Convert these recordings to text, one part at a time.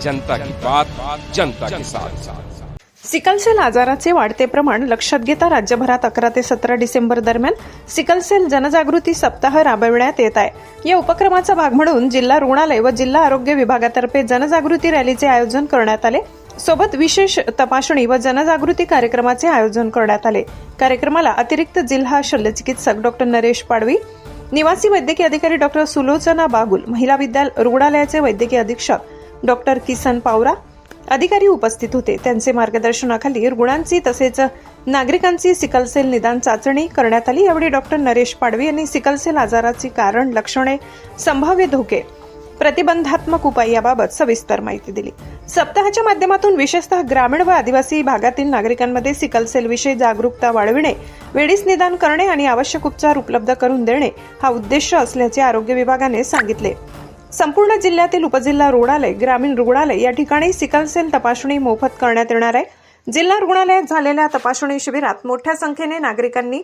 जनता की बात, जनता के साथ। सिकलसेल आजाराचे वाढते प्रमाण लक्षात घेता राज्यभरात 11 ते 17 डिसेंबर दरम्यान सिकलसेल जनजागृती सप्ताह राबविण्यात येत आहे। या उपक्रमाचा भाग म्हणून जिल्हा रुग्णालय व जिल्हा आरोग्य विभागातर्फे जनजागृती रॅलीचे आयोजन करण्यात आले। सोबत विशेष तपासणी व जनजागृती कार्यक्रमाचे आयोजन करण्यात आले। कार्यक्रमाला अतिरिक्त जिल्हा शल्यचिकित्सक डॉक्टर नरेश पाडवी, निवासी वैद्यकीय अधिकारी डॉक्टर सुलोचना बागुल, महिला विद्यालय रुग्णालयाचे वैद्यकीय अधीक्षक डॉक्टर किसन पावरा अधिकारी उपस्थित होते। त्यांचे मार्गदर्शनाखाली रुग्णांची तसेच नागरिकांची सिकलसेल निदान चाचणी करण्यात आली। यावेळी डॉक्टर नरेश पाडवी यांनी सिकलसेल आजाराची कारण, लक्षणे, संभाव्य धोके, प्रतिबंधात्मक उपाय याबाबत सविस्तर माहिती दिली। सप्ताहाच्या माध्यमातून विशेषतः ग्रामीण व आदिवासी भागातील नागरिकांमध्ये सिकलसेल विषयी जागरूकता वाढविणे, वेळीच निदान करणे आणि आवश्यक उपचार उपलब्ध करून देणे हा उद्देश असल्याचे आरोग्य विभागाने सांगितले। संपूर्ण जिल्ह्यातील उपजिल्हा रुग्णालय, ग्रामीण रुग्णालय या ठिकाणी सिकलसेल तपासणी मोफत करण्यात येणार आहे। जिल्हा रुग्णालयात झालेल्या तपासणी शिबिरात मोठ्या संख्येने नागरिकांनी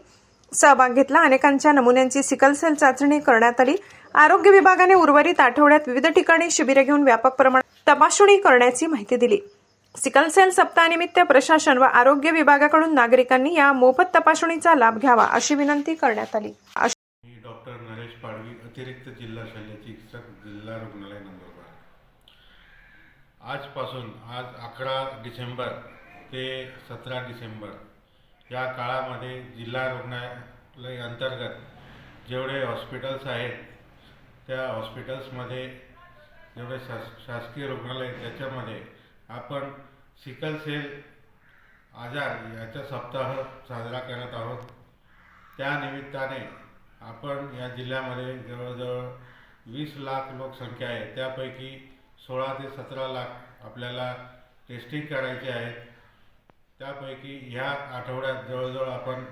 सहभाग घेतला। अनेकांच्या नमुन्यांची सिकलसेल चाचणी करण्यात आली। आरोग्य विभागाने उर्वरित आठवड्यात विविध ठिकाणी शिबिरे घेऊन व्यापक प्रमाणात तपासणी करण्याची माहिती दिली। सिकलसेल सप्ताहानिमित्त प्रशासन व आरोग्य विभागाकडून नागरिकांनी या मोफत तपासणीचा लाभ घ्यावा अशी विनंती करण्यात आली। डॉक्टर नरेश पाडवी, अतिरिक्त जिल्हा शल्यचिकित्सक, जिल्हा रुग्णालय नंबर 12। आजपासून 11 डिसेंबर ते 17 डिसेंबर या काळामध्ये जिल्हा रुग्णालय अंतर्गत जेवढे हॉस्पिटल्स आहेत त्या हॉस्पिटल्समध्ये जेवढे शासकीय रुग्णालय त्याच्यामध्ये आपण सिकलसेल आजार याचा सप्ताह साजरा करत आहोत। त्या निमित्ताने आपण या जिल्ह्यामध्ये जवळजवळ 20 लाख लोकसंख्या आहे, त्यापैकी 16 ते 17 लाख आपल्याला टेस्टिंग करायचे आहेत। त्यापैकी ह्या आठवड्यात जवळजवळ आपण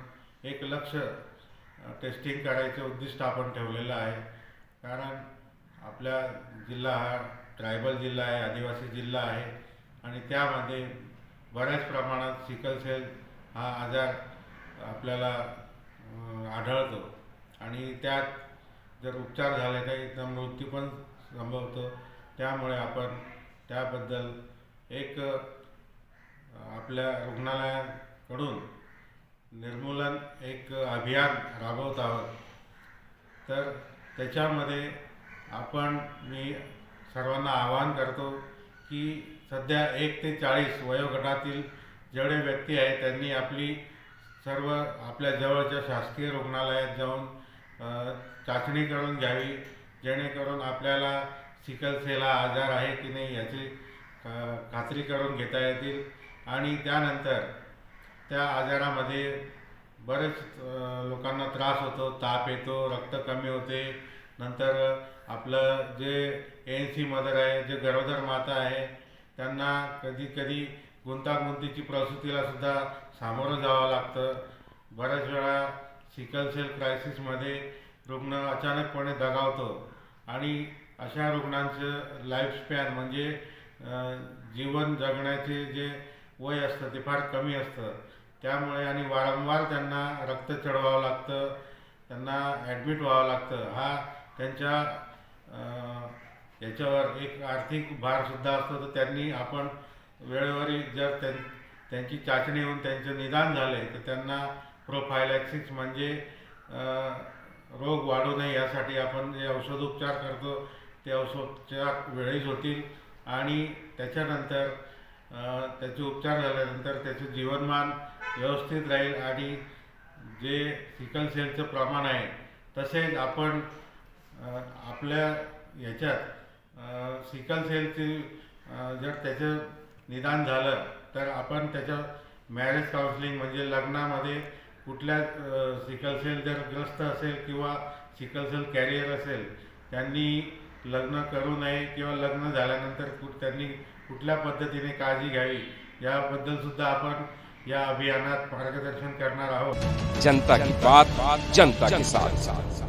1 लाख टेस्टिंग करायचे उद्दिष्ट आपण ठेवलेलं आहे। कारण आपला जिल्हा हा ट्रायबल जिल्हा आहे, आदिवासी जिल्हा आहे आणि त्यामध्ये बऱ्याच प्रमाणात सिकलसेल हा आजार आपल्याला आढळतो आणि त्यात जर उपचार झाले काही तर मृत्यू पण संभवतो। त्यामुळे आपण त्याबद्दल एक आपल्या रुग्णालयाकडून निर्मूलन एक अभियान राबवत आहोत। तर त्याच्यामध्ये मी सर्वांना आवाहन करतो की सध्या 1 ते 40 वयोगटातील जेवढे व्यक्ती आहेत त्यांनी सर्व आपल्या जवळच्या शासकीय रुग्णालयात जाऊन चाचणी करून घ्यावी, जेणेकरून आपल्याला सिकलसेल हा आजार आहे की नाही याची खात्री करून घेता येतील। आणि त्यानंतर त्या आजारामध्ये बरेच लोकांना त्रास होतो, ताप येतो, रक्त कमी होते, नंतर आपलं जे ANC मदर आहे, जे गरोदर माता आहे त्यांना कधी गुंतागुंतीची प्रसूतीला सुद्धा सामोरं जावं लागतं। बऱ्याच वेळा सिकलसेल क्रायसिसमध्ये रुग्ण अचानकपणे दगावतो आणि अशा रुग्णांचं लाईफस्पॅन म्हणजे जीवन जगण्याचे जे वय असतं ते फार कमी असतं। त्यामुळे आणि वारंवार त्यांना रक्त चढवावं लागतं, त्यांना ॲडमिट व्हावं लागतं। हा त्यांच्या याच्यावर एक आर्थिक भारसुद्धा असतो। तर त्यांनी आपण वेळेवर जर त्यांची चाचणी होऊन त्यांचं निदान झाले तर त्यांना प्रोफायलॅक्सिस म्हणजे रोग वाढू नये यासाठी आपण जे औषधोपचार करतो ते औषधोपचार वेळेस होतील आणि त्याच्यानंतर त्याचे उपचार झाल्यानंतर त्याचे जीवनमान व्यवस्थित राहील आणि जे सिकलसेलचं प्रमाण आहे तसेच आपण आपल्या याच्यात सिकलसेलची जर त्याचं निदान झालं तर आपण त्याचं मॅरेज काउन्सिलिंग म्हणजे लग्नामध्ये कुठल्या सिकलसेल जर ग्रस्त असेल किंवा सिकलसेल कॅरियर असेल त्यांनी लग्न करू नये किंवा लग्न झाल्यानंतर त्यांनी कुठल्या पद्धतीने काळजी घ्यावी याबद्दल सुद्धा आपण या अभियानात मार्गदर्शन करणार आहोत। जनता की बात, जनता के साथ।